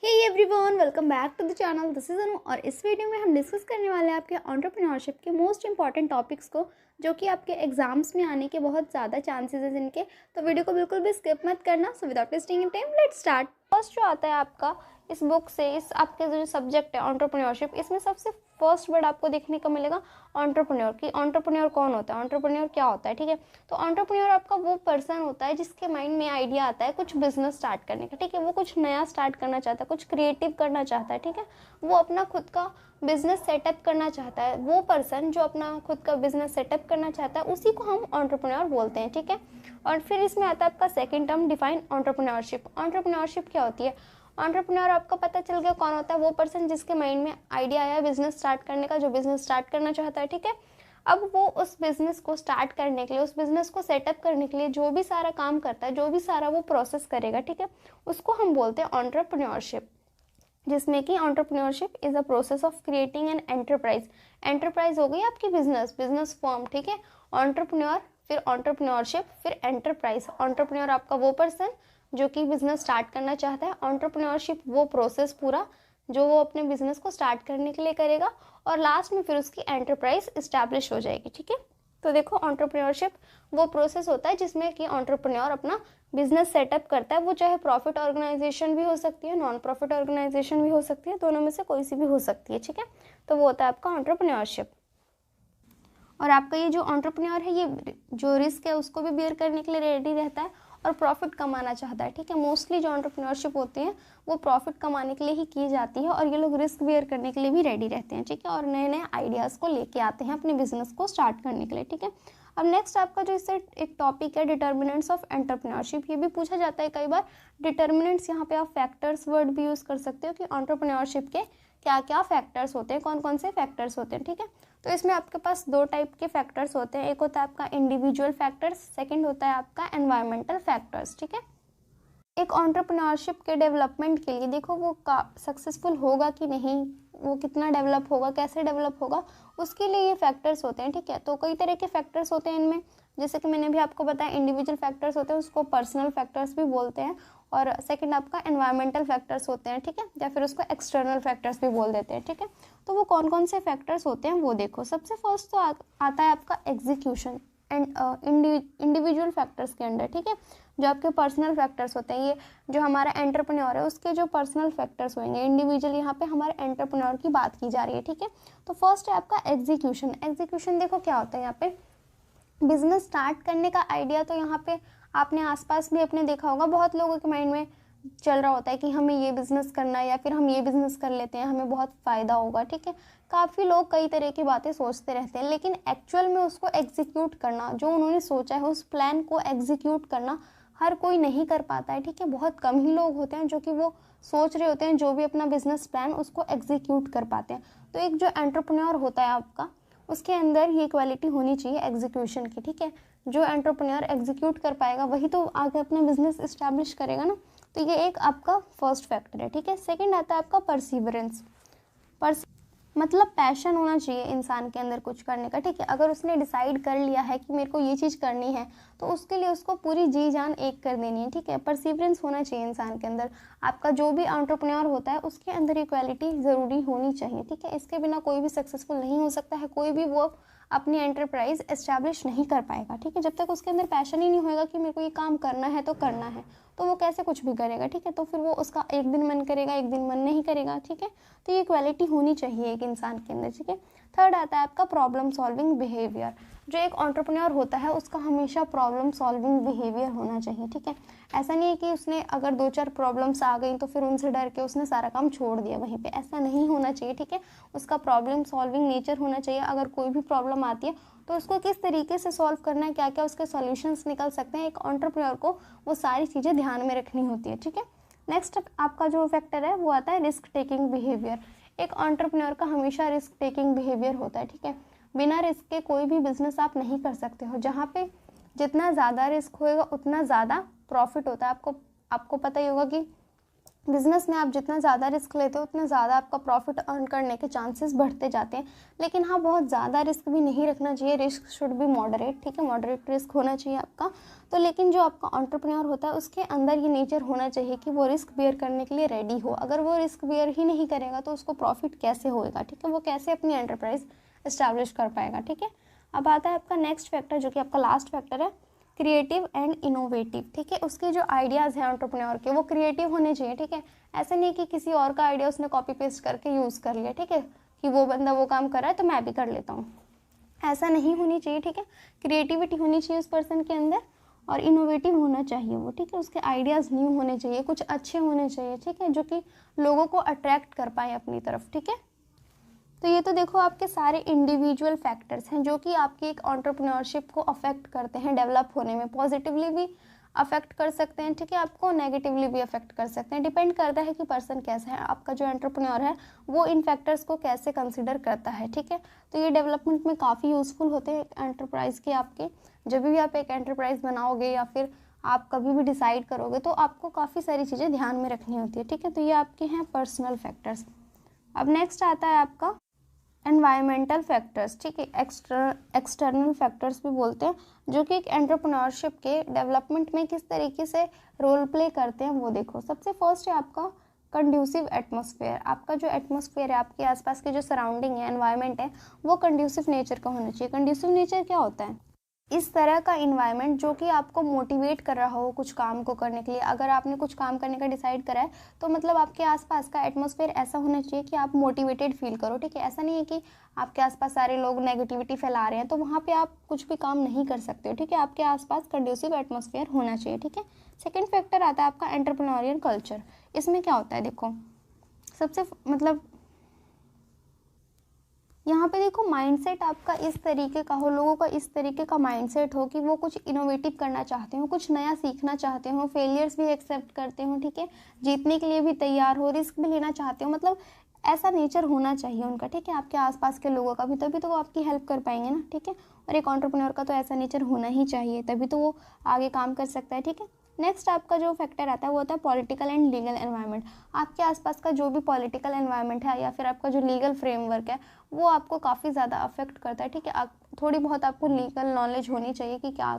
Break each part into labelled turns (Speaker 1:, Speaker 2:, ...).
Speaker 1: Hey everyone, welcome back to the channel. This is Anu और इस video में हम डिस्कस करने वाले हैं आपके एंटरप्रेन्योरशिप के मोस्ट इंपॉर्टेंट टॉपिक्स को, जो कि आपके एग्जाम्स में आने के बहुत ज़्यादा चांसेस हैं जिनके। तो वीडियो को बिल्कुल भी स्किप मत करना। So without wasting in time let's start. First जो आता है आपका इस बुक से, इस आपके जो सब्जेक्ट है एंटरप्रेन्योरशिप, इसमें सबसे फर्स्ट वर्ड आपको देखने को मिलेगा एंटरप्रेन्योर। कि एंटरप्रेन्योर कौन होता है, एंटरप्रेन्योर क्या होता है। ठीक है, तो एंटरप्रेन्योर आपका वो पर्सन होता है जिसके माइंड में आइडिया आता है कुछ बिजनेस स्टार्ट करने का। ठीक है, वो कुछ नया स्टार्ट करना चाहता है, कुछ क्रिएटिव करना चाहता है। ठीक है, वो अपना खुद का बिजनेस सेटअप करना चाहता है। वो पर्सन जो अपना खुद का बिजनेस सेटअप करना चाहता है उसी को हम एंटरप्रेन्योर बोलते हैं। ठीक है, और फिर इसमें आता है आपका second term define entrepreneurship. Entrepreneurship क्या होती है। एंटरप्रेन्योर आपका पता चल गया कौन होता है। वो पर्सन जिसके माइंड में आइडिया आया बिजनेस स्टार्ट करने का, जो बिजनेस स्टार्ट करना चाहता है। ठीक है, अब वो उस बिजनेस को स्टार्ट करने के लिए, उस बिजनेस को सेटअप करने के लिए जो भी सारा काम करता है, जो भी सारा वो प्रोसेस करेगा, ठीक है, उसको हम बोलते हैं एंटरप्रेन्योरशिप। जिसमें कि entrepreneurship is a process of creating an enterprise. Enterprise हो गई आपकी बिजनेस, बिजनेस फॉर्म। ठीक है, एंटरप्रेन्योर, फिर एंटरप्रेन्योरशिप, फिर एंटरप्राइज। एंटरप्रेन्योर आपका वो पर्सन जो कि बिजनेस स्टार्ट करना चाहता है। एंटरप्रेन्योरशिप वो प्रोसेस पूरा जो वो अपने बिजनेस को स्टार्ट करने के लिए करेगा, और लास्ट में फिर उसकी एंटरप्राइज इस्टेब्लिश हो जाएगी। ठीक है, तो देखो एंटरप्रेन्योरशिप वो प्रोसेस होता है जिसमें कि एंटरप्रेन्योर अपना बिजनेस सेटअप करता है। वो चाहे प्रॉफिट ऑर्गेनाइजेशन भी हो सकती है, नॉन प्रॉफिट ऑर्गेनाइजेशन भी हो सकती है, दोनों में से कोई सी भी हो सकती है। ठीक है, तो वो होता है आपका एंटरप्रेन्योरशिप। और आपका ये जो एंटरप्रेन्योर है, ये जो रिस्क है उसको भी बेयर करने के लिए रेडी रहता है और प्रॉफिट कमाना चाहता है। ठीक है, मोस्टली जो एंटरप्रेन्योरशिप होती है वो प्रॉफिट कमाने के लिए ही की जाती है, और ये लोग रिस्क बेयर करने के लिए भी रेडी रहते हैं। ठीक है, और नए नए आइडियाज़ को लेके आते हैं अपने बिजनेस को स्टार्ट करने के लिए। ठीक है, अब नेक्स्ट आपका जो इससे एक टॉपिक है डिटर्मिनेंट्स ऑफ एंटरप्रेन्योरशिप। ये भी पूछा जाता है कई बार। डिटर्मिनेंट्स यहाँ पे आप फैक्टर्स वर्ड भी यूज़ कर सकते हो कि एंटरप्रेन्योरशिप के क्या क्या फैक्टर्स होते हैं, कौन कौन से फैक्टर्स होते हैं। ठीक है, तो इसमें आपके पास दो टाइप के फैक्टर्स होते हैं। एक होता है आपका इंडिविजुअल फैक्टर्स, सेकंड होता है आपका एनवायरमेंटल फैक्टर्स। ठीक है, एक एंटरप्रेन्योरशिप के डेवलपमेंट के लिए देखो वो सक्सेसफुल होगा कि नहीं, वो कितना डेवलप होगा, कैसे डेवलप होगा, उसके लिए ये फैक्टर्स होते हैं। ठीक है, तो कई तरह के फैक्टर्स होते हैं इनमें, जैसे कि मैंने भी आपको बताया इंडिविजुअल फैक्टर्स होते हैं, उसको पर्सनल फैक्टर्स भी बोलते हैं, और सेकंड आपका एनवायरमेंटल फैक्टर्स होते हैं। ठीक है, या फिर उसको एक्सटर्नल फैक्टर्स भी बोल देते हैं। ठीक है, तो वो कौन कौन से फैक्टर्स होते हैं वो देखो। सबसे फर्स्ट तो आता है आपका एग्जीक्यूशन एंड इंडिविजुअल फैक्टर्स के अंडर। ठीक है, जो आपके पर्सनल फैक्टर्स होते हैं, ये जो हमारा एंटरप्रेन्योर है उसके जो पर्सनल फैक्टर्स होंगे। इंडिविजुअल यहाँ पे हमारे एंटरप्रेन्योर की बात की जा रही है। ठीक है, तो फर्स्ट है आपका एग्जीक्यूशन। एग्जीक्यूशन देखो क्या होता है यहाँ पे, बिजनेस स्टार्ट करने का आइडिया तो यहाँ पे आपने आसपास भी अपने देखा होगा, बहुत लोगों के माइंड में चल रहा होता है कि हमें ये बिज़नेस करना है, या फिर हम ये बिज़नेस कर लेते हैं, हमें बहुत फ़ायदा होगा। ठीक है, काफ़ी लोग कई तरह की बातें सोचते रहते हैं, लेकिन एक्चुअल में उसको एग्जीक्यूट करना, जो उन्होंने सोचा है उस प्लान को एग्जीक्यूट करना हर कोई नहीं कर पाता है। ठीक है, बहुत कम ही लोग होते हैं जो कि वो सोच रहे होते हैं जो भी अपना बिजनेस प्लान उसको एग्जीक्यूट कर पाते हैं। तो एक जो एंटरप्रेन्योर होता है आपका, उसके अंदर ये क्वालिटी होनी चाहिए एग्जीक्यूशन की। ठीक है, जो एंटरप्रेन्योर एग्जीक्यूट कर पाएगा वही तो आगे अपना बिजनेस इस्टेब्लिश करेगा ना। तो ये एक आपका फर्स्ट फैक्टर है। ठीक है, सेकंड आता है आपका परसीवरेंस। मतलब पैशन होना चाहिए इंसान के अंदर कुछ करने का। ठीक है, अगर उसने डिसाइड कर लिया है कि मेरे को ये चीज़ करनी है, तो उसके लिए उसको पूरी जी जान एक कर देनी है। ठीक है, परसीवरेंस होना चाहिए इंसान के अंदर। आपका जो भी एंटरप्रेन्योर होता है उसके अंदर ये क्वालिटी ज़रूरी होनी चाहिए। ठीक है, इसके बिना कोई भी सक्सेसफुल नहीं हो सकता है, कोई भी वो अपनी एंटरप्राइज एस्टैब्लिश नहीं कर पाएगा। ठीक है, जब तक उसके अंदर पैशन ही नहीं होएगा कि मेरे को ये काम करना है तो करना है, तो वो कैसे कुछ भी करेगा। ठीक है, तो फिर वो उसका एक दिन मन करेगा, एक दिन मन नहीं करेगा। ठीक है, तो ये क्वालिटी होनी चाहिए एक इंसान के अंदर। ठीक है, थर्ड आता है आपका प्रॉब्लम सॉल्विंग बिहेवियर। जो एक एंटरप्रेन्योर होता है उसका हमेशा प्रॉब्लम सॉल्विंग बिहेवियर होना चाहिए। ठीक है, ऐसा नहीं है कि उसने अगर दो चार प्रॉब्लम्स आ गई तो फिर उनसे डर के उसने सारा काम छोड़ दिया वहीं पे, ऐसा नहीं होना चाहिए। ठीक है, उसका प्रॉब्लम सॉल्विंग नेचर होना चाहिए। अगर कोई भी प्रॉब्लम आती है तो उसको किस तरीके से सॉल्व करना है, क्या क्या उसके सॉल्यूशंस निकल सकते हैं, एक एंटरप्रेन्योर को वो सारी चीज़ें ध्यान में रखनी होती है। ठीक है, नेक्स्ट आपका जो फैक्टर है वो आता है रिस्क टेकिंग बिहेवियर। एक एंटरप्रेन्योर का हमेशा रिस्क टेकिंग बिहेवियर होता है। ठीक है, बिना रिस्क के कोई भी बिजनेस आप नहीं कर सकते हो। जहाँ पे जितना ज़्यादा रिस्क होएगा उतना ज़्यादा प्रॉफिट होता है। आपको पता ही होगा कि बिज़नेस में आप जितना ज़्यादा रिस्क लेते हो उतना ज़्यादा आपका प्रॉफिट अर्न करने के चांसेस बढ़ते जाते हैं। लेकिन हाँ, बहुत ज़्यादा रिस्क भी नहीं रखना चाहिए, रिस्क शुड बी मॉडरेट, ठीक है, मॉडरेट रिस्क होना चाहिए आपका। तो लेकिन जो आपका एंटरप्रेन्योर होता है उसके अंदर ये नेचर होना चाहिए कि वो रिस्क बेयर करने के लिए रेडी हो। अगर वो रिस्क बेयर ही नहीं करेगा तो उसको प्रॉफिट कैसे होएगा, ठीक है, वो कैसे अपनी एंटरप्राइज इस्टेब्लिश कर पाएगा, ठीक है। अब आता है आपका नेक्स्ट फैक्टर जो कि आपका लास्ट फैक्टर है, क्रिएटिव एंड इनोवेटिव, ठीक है। उसके जो आइडियाज़ हैं एंटरप्रेन्योर के वो क्रिएटिव होने चाहिए, ठीक है। ऐसा नहीं कि किसी और का आइडिया उसने कॉपी पेस्ट करके यूज़ कर लिया, ठीक है, कि वो बंदा वो काम कर रहा है तो मैं भी कर लेता हूँ, ऐसा नहीं होनी चाहिए, ठीक है। क्रिएटिविटी होनी चाहिए उस पर्सन के अंदर और इनोवेटिव होना चाहिए वो, ठीक है। उसके आइडियाज़ न्यू होने चाहिए, कुछ अच्छे होने चाहिए, ठीक है, जो कि लोगों को अट्रैक्ट कर पाए अपनी तरफ, ठीक है। तो ये तो देखो आपके सारे इंडिविजुअल फैक्टर्स हैं जो कि आपकी एक एंटरप्रेन्योरशिप को अफेक्ट करते हैं डेवलप होने में, पॉजिटिवली भी अफेक्ट कर सकते हैं, ठीक है, आपको नेगेटिवली भी अफेक्ट कर सकते हैं, डिपेंड करता है कि पर्सन कैसा है, आपका जो एंटरप्रेन्योर है वो इन फैक्टर्स को कैसे कंसिडर करता है, ठीक है। तो ये डेवलपमेंट में काफ़ी यूज़फुल होते हैं एंटरप्राइज के आपके। जब भी आप एक एंटरप्राइज बनाओगे या फिर आप कभी भी डिसाइड करोगे तो आपको काफ़ी सारी चीज़ें ध्यान में रखनी होती है, ठीक है। तो ये आपके हैं पर्सनल फैक्टर्स। अब नेक्स्ट आता है आपका एनवायरमेंटल फैक्टर्स, ठीक है, एक्सटर्नल फैक्टर्स भी बोलते हैं, जो कि एक एंटरप्रेन्योरशिप के डेवलपमेंट में किस तरीके से रोल प्ले करते हैं वो देखो। सबसे फर्स्ट है आपका कंड्यूसिव एटमॉस्फेयर। आपका जो एटमॉस्फेयर है, आपके आसपास के जो सराउंडिंग है, एनवायरनमेंट है, वो कंड्यूसिव नेचर का होना चाहिए। कंड्यूसिव नेचर क्या होता है? इस तरह का इन्वायरमेंट जो कि आपको मोटिवेट कर रहा हो कुछ काम को करने के लिए। अगर आपने कुछ काम करने का डिसाइड करा है तो मतलब आपके आसपास का एटमॉस्फेयर ऐसा होना चाहिए कि आप मोटिवेटेड फील करो, ठीक है। ऐसा नहीं है कि आपके आसपास सारे लोग नेगेटिविटी फैला रहे हैं तो वहाँ पे आप कुछ भी काम नहीं कर सकते हो, ठीक है। आपके आसपास कंड्यूसिव एटमॉस्फेयर होना चाहिए, ठीक है। सेकेंड फैक्टर आता है आपका एंटरप्रेन्योरियल कल्चर। इसमें क्या होता है देखो, सबसे मतलब यहाँ पे देखो माइंडसेट आपका इस तरीके का हो, लोगों का इस तरीके का माइंडसेट हो कि वो कुछ इनोवेटिव करना चाहते हो, कुछ नया सीखना चाहते हो, फेलियर्स भी एक्सेप्ट करते हो, ठीक है, जीतने के लिए भी तैयार हो, रिस्क भी लेना चाहते हो, मतलब ऐसा नेचर होना चाहिए उनका, ठीक है, आपके आसपास के लोगों का भी, तभी तो वो आपकी हेल्प कर पाएंगे ना, ठीक है। और एक एंटरप्रेन्योर का तो ऐसा नेचर होना ही चाहिए, तभी तो वो आगे काम कर सकता है, ठीक है। नेक्स्ट आपका जो फैक्टर आता है वो होता है पॉलिटिकल एंड लीगल एनवायरनमेंट। आपके आसपास का जो भी पॉलिटिकल एनवायरनमेंट है या फिर आपका जो लीगल फ्रेमवर्क है वो आपको काफ़ी ज़्यादा अफेक्ट करता है, ठीक है। थोड़ी बहुत आपको लीगल नॉलेज होनी चाहिए कि क्या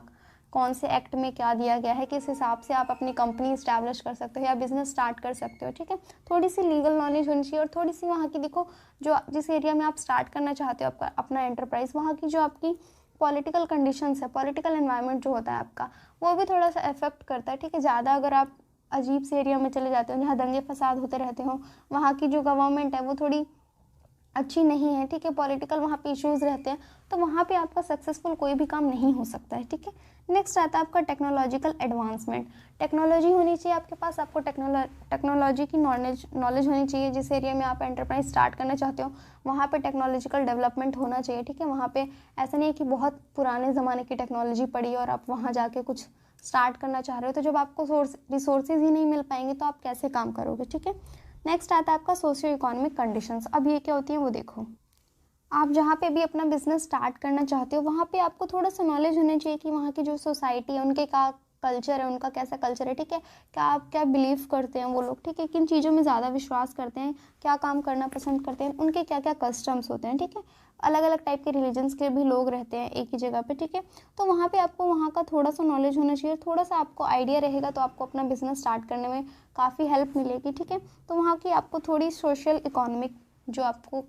Speaker 1: कौन से एक्ट में क्या दिया गया है, किस हिसाब से आप अपनी कंपनी इस्टेब्लिश कर सकते हो या बिजनेस स्टार्ट कर सकते हो, ठीक है। थोड़ी सी लीगल नॉलेज होनी चाहिए और थोड़ी सी वहाँ की देखो जो जिस एरिया में आप स्टार्ट करना चाहते हो आपका अपना एंटरप्राइज, वहाँ की जो आपकी पॉलिटिकल कंडीशंस है, पॉलिटिकल एनवायरनमेंट जो होता है आपका वो भी थोड़ा सा इफेक्ट करता है, ठीक है। ज़्यादा अगर आप अजीब से एरिया में चले जाते हो जहाँ दंगे फसाद होते रहते हो, वहाँ की जो गवर्नमेंट है वो थोड़ी अच्छी नहीं है, ठीक है, पॉलिटिकल वहाँ पे इश्यूज़ रहते हैं, तो वहाँ पे आपका सक्सेसफुल कोई भी काम नहीं हो सकता है, ठीक है। नेक्स्ट आता है आपका टेक्नोलॉजिकल एडवांसमेंट। टेक्नोलॉजी होनी चाहिए आपके पास, आपको टेक्नोलॉजी की नॉलेज होनी चाहिए। जिस एरिया में आप एंटरप्राइज स्टार्ट करना चाहते हो वहाँ पे टेक्नोलॉजिकल डेवलपमेंट होना चाहिए, ठीक है। वहाँ पे ऐसा नहीं है कि बहुत पुराने ज़माने की टेक्नोलॉजी पड़ी और आप वहाँ जाके कुछ स्टार्ट करना चाह रहे हो, तो जब आपको रिसोर्सेज ही नहीं मिल पाएंगे तो आप कैसे काम करोगे, ठीक है। नेक्स्ट आता है आपका सोशियो इकोनॉमिक कंडीशंस। अब ये क्या होती है वो देखो, आप जहाँ पे भी अपना बिजनेस स्टार्ट करना चाहते हो वहाँ पे आपको थोड़ा सा नॉलेज होना चाहिए कि वहाँ की जो सोसाइटी है उनके क्या कल्चर है, उनका कैसा कल्चर है, ठीक है, क्या आप क्या बिलीव करते हैं वो लोग, ठीक है, किन चीज़ों में ज़्यादा विश्वास करते हैं, क्या काम करना पसंद करते हैं, उनके क्या क्या कस्टम्स होते हैं, ठीक है। अलग अलग टाइप के रिलीजन्स के भी लोग रहते हैं एक ही जगह पे, ठीक है। तो वहाँ पे आपको वहाँ का थोड़ा सा नॉलेज होना चाहिए, थोड़ा सा आपको आइडिया रहेगा तो आपको अपना बिजनेस स्टार्ट करने में काफ़ी हेल्प मिलेगी, ठीक है। तो वहाँ की आपको थोड़ी सोशल इकोनॉमिक जो आपको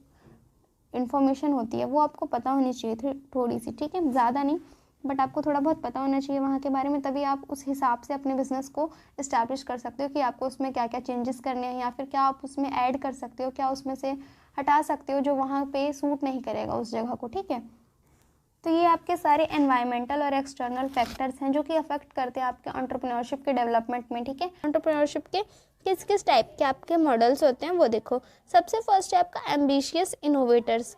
Speaker 1: इन्फॉर्मेशन होती है वो आपको पता होनी चाहिए थोड़ी सी, ठीक है, ज़्यादा नहीं बट आपको थोड़ा बहुत पता होना चाहिए वहाँ के बारे में, तभी आप उस हिसाब से अपने बिजनेस को इस्टेब्लिश कर सकते हो कि आपको उसमें क्या क्या चेंजेस करने हैं या फिर क्या आप उसमें ऐड कर सकते हो, क्या उसमें से हटा सकते हो जो वहाँ पे सूट नहीं करेगा उस जगह को, ठीक है। तो ये आपके सारे एनवायरमेंटल और एक्सटर्नल फैक्टर्स हैं जो कि अफेक्ट करते हैं आपके एंटरप्रेन्योरशिप के डेवलपमेंट में, ठीक है। एंटरप्रेन्योरशिप के किस किस टाइप के आपके मॉडल्स होते हैं वो देखो। सबसे फर्स्ट है आपका एम्बिशियस इनोवेटर्स।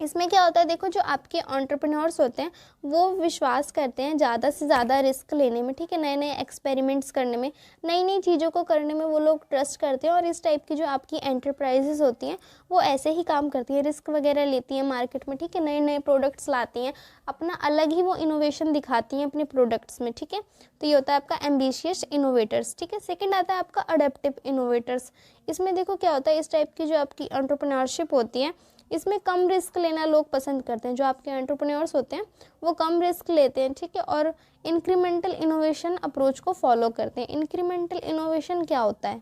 Speaker 1: इसमें क्या होता है, देखो जो आपके एंटरप्रेन्योर्स होते हैं वो विश्वास करते हैं ज़्यादा से ज़्यादा रिस्क लेने में, ठीक है, नए नए एक्सपेरिमेंट्स करने में, नई नई चीज़ों को करने में वो लोग ट्रस्ट करते हैं। और इस टाइप की जो आपकी एंटरप्राइजेस होती हैं वो ऐसे ही काम करती हैं, रिस्क वगैरह लेती हैं मार्केट में, ठीक है, नए नए प्रोडक्ट्स लाती हैं, अपना अलग ही वो इनोवेशन दिखाती हैं अपने प्रोडक्ट्स में, ठीक है। तो ये होता है आपका एम्बिशियस इनोवेटर्स, ठीक है। सेकेंड आता है आपका अडेप्टिव इनोवेटर्स। इसमें देखो क्या होता है, इस टाइप की जो आपकी एंटरप्रेन्योरशिप होती है इसमें कम रिस्क लेना लोग पसंद करते हैं। जो आपके एंटरप्रेन्योर्स होते हैं वो कम रिस्क लेते हैं, ठीक है, और इंक्रीमेंटल इनोवेशन अप्रोच को फॉलो करते हैं। इंक्रीमेंटल इनोवेशन क्या होता है,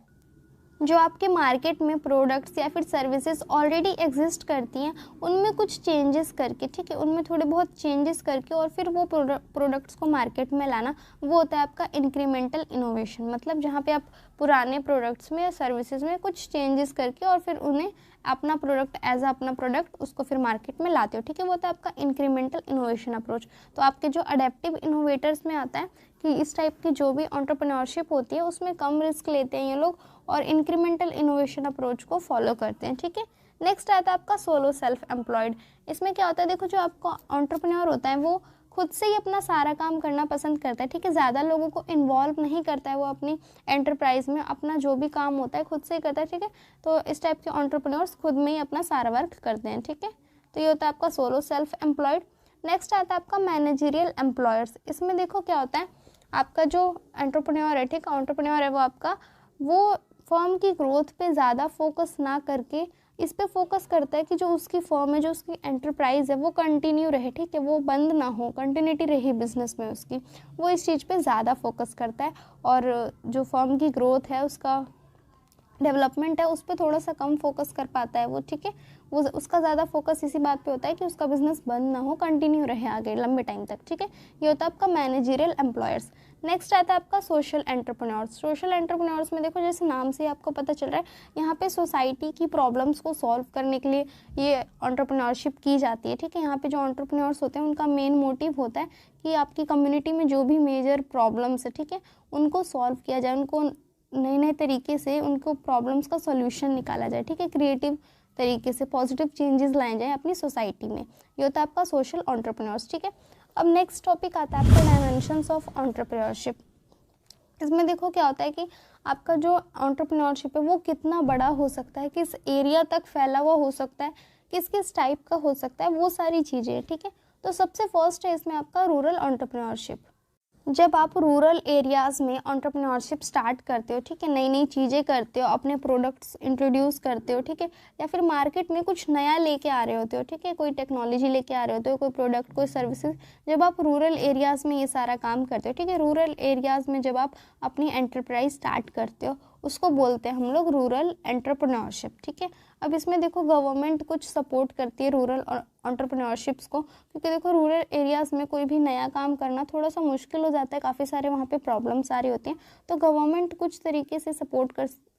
Speaker 1: जो आपके मार्केट में प्रोडक्ट्स या फिर सर्विसेज ऑलरेडी एग्जिस्ट करती हैं उनमें कुछ चेंजेस करके, ठीक है, उनमें थोड़े बहुत चेंजेस करके और फिर वो प्रोडक्ट्स को मार्केट में लाना, वो होता है आपका इंक्रीमेंटल इनोवेशन। मतलब जहाँ पे आप पुराने प्रोडक्ट्स में या सर्विसेज में कुछ चेंजेस करके और फिर उन्हें अपना प्रोडक्ट एज अपना प्रोडक्ट उसको फिर मार्केट में लाते हो, ठीक है, वो होता है आपका इंक्रीमेंटल इनोवेशन अप्रोच। तो आपके जो अडेप्टिव इनोवेटर्स में आता है कि इस टाइप की जो भी एंटरप्रेन्योरशिप होती है उसमें कम रिस्क लेते हैं ये लोग और इंक्रीमेंटल इनोवेशन अप्रोच को फॉलो करते हैं, ठीक है। नेक्स्ट आता है आपका सोलो सेल्फ एम्प्लॉयड। इसमें क्या होता है, देखो जो आपका एंटरप्रेन्योर होता है वो खुद से ही अपना सारा काम करना पसंद करता है, ठीक है, ज़्यादा लोगों को इन्वॉल्व नहीं करता है, वो अपनी एंटरप्राइज में अपना जो भी काम होता है खुद से ही करता है, ठीक है। तो इस टाइप के एंटरप्रेन्योर्स खुद में ही अपना सारा वर्क करते हैं, ठीक है। तो ये होता है आपका सोलो सेल्फ एम्प्लॉयड। नेक्स्ट आता है आपका मैनेजरियल एम्प्लॉयर्स। इसमें देखो क्या होता है, आपका जो एंटरप्रेन्योर है, ठीक है, एंटरप्रेन्योर है वो आपका वो फर्म की ग्रोथ पे ज़्यादा फोकस ना करके इस पे फोकस करता है कि जो उसकी फर्म है, जो उसकी एंटरप्राइज है वो कंटिन्यू रहे, ठीक है, वो बंद ना हो, कंटिन्यूटी रहे बिजनेस में उसकी, वो इस चीज़ पे ज़्यादा फोकस करता है। और जो फर्म की ग्रोथ है, उसका डेवलपमेंट है, उस पर थोड़ा सा कम फोकस कर पाता है वो, ठीक है, वो उसका ज़्यादा फोकस इसी बात पे होता है कि उसका बिजनेस बंद ना हो, कंटिन्यू रहे आगे लंबे टाइम तक, ठीक है। ये होता है आपका मैनेजरियल एम्प्लॉयर्स। नेक्स्ट आता है आपका सोशल एंटरप्रेन्योर्स। सोशल एंटरप्रेन्योर्स में देखो जैसे नाम से आपको पता चल रहा है, यहाँ पे सोसाइटी की प्रॉब्लम्स को सॉल्व करने के लिए ये एंटरप्रेन्योरशिप की जाती है, ठीक है। यहाँ पे जो एंटरप्रेन्योर्स होते हैं उनका मेन मोटिव होता है कि आपकी कम्युनिटी में जो भी मेजर प्रॉब्लम्स है, ठीक है, उनको सॉल्व किया जाए, उनको नए नए तरीके से उनको प्रॉब्लम्स का सॉल्यूशन निकाला जाए, ठीक है, क्रिएटिव तरीके से पॉजिटिव चेंजेस लाए जाए अपनी सोसाइटी में। ये होता है आपका सोशल एंटरप्रेन्योर्स, ठीक है। अब नेक्स्ट टॉपिक आता है आपका डायमेंशंस ऑफ एंटरप्रेन्योरशिप। इसमें देखो क्या होता है कि आपका जो एंटरप्रेन्योरशिप है वो कितना बड़ा हो सकता है, किस एरिया तक फैला हुआ हो सकता है, किस किस टाइप का हो सकता है, वो सारी चीज़ें, ठीक है। तो सबसे फर्स्ट है इसमें आपका रूरल एंटरप्रेन्योरशिप। जब आप रूरल एरियाज़ में एंटरप्रेन्योरशिप स्टार्ट करते हो, ठीक है, नई नई चीज़ें करते हो, अपने प्रोडक्ट्स इंट्रोड्यूस करते हो, ठीक है, या फिर मार्केट में कुछ नया लेके आ रहे होते हो, ठीक है, कोई टेक्नोलॉजी लेके आ रहे होते हो, कोई प्रोडक्ट, कोई सर्विसेज, जब आप रूरल एरियाज़ में ये सारा काम करते हो, ठीक है, रूरल एरियाज़ में जब आप अपनी एंटरप्राइज स्टार्ट करते हो उसको बोलते हैं हम लोग रूरल एंटरप्रेन्योरशिप, ठीक है। अब इसमें देखो गवर्नमेंट कुछ सपोर्ट करती है रूरल एंटरप्रेन्योरशिप्स को, क्योंकि देखो रूरल एरियाज़ में कोई भी नया काम करना थोड़ा सा मुश्किल हो जाता है, काफ़ी सारे वहाँ पे प्रॉब्लम्स आ रही होती हैं, तो गवर्नमेंट कुछ तरीके से सपोर्ट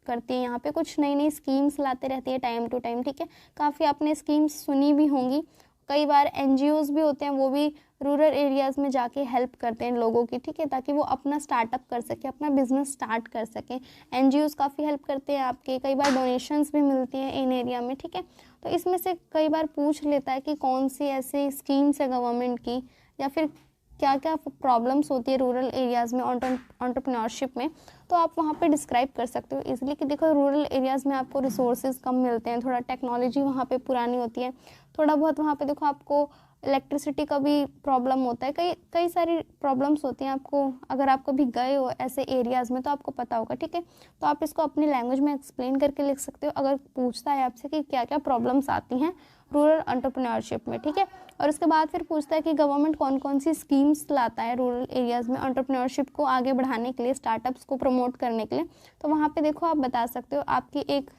Speaker 1: करती है, यहाँ पे कुछ नई नई स्कीम्स लाते रहती है टाइम टू टाइम, ठीक है। काफ़ी आपने स्कीम्स सुनी भी होंगी, कई बार एनजीओज भी होते हैं वो भी रूरल एरियाज़ में जाके हेल्प करते हैं लोगों की, ठीक है, ताकि वो अपना स्टार्टअप कर सके, अपना बिजनेस स्टार्ट कर सकें। एनजीओज काफ़ी हेल्प करते हैं आपके, कई बार डोनेशंस भी मिलती हैं इन एरिया में, ठीक है। तो इसमें से कई बार पूछ लेता है कि कौन सी ऐसी स्कीम्स है गवर्नमेंट की या फिर क्या क्या प्रॉब्लम्स होती है रूरल एरियाज़ में एंटरप्रेन्योरशिप में, तो आप वहाँ पे डिस्क्राइब कर सकते हो इजीली कि देखो रूरल एरियाज़ में आपको रिसोर्सेज कम मिलते हैं, थोड़ा टेक्नोलॉजी वहाँ पे पुरानी होती है, थोड़ा बहुत वहाँ पे देखो आपको इलेक्ट्रिसिटी का भी प्रॉब्लम होता है, कई कई सारी प्रॉब्लम्स होती हैं आपको, अगर आप कभी गए हो ऐसे एरियाज़ में तो आपको पता होगा, ठीक है। तो आप इसको अपनी लैंग्वेज में एक्सप्लेन करके लिख सकते हो अगर पूछता है आपसे कि क्या क्या प्रॉब्लम्स आती हैं रूरल एंटरप्रेन्योरशिप में, ठीक है। और उसके बाद फिर पूछता है कि गवर्नमेंट कौन कौन सी स्कीम्स लाता है रूरल एरियाज़ में एंटरप्रेन्योरशिप को आगे बढ़ाने के लिए, स्टार्टअप्स को प्रमोट करने के लिए। तो वहाँ पे देखो आप बता सकते हो, आपकी एक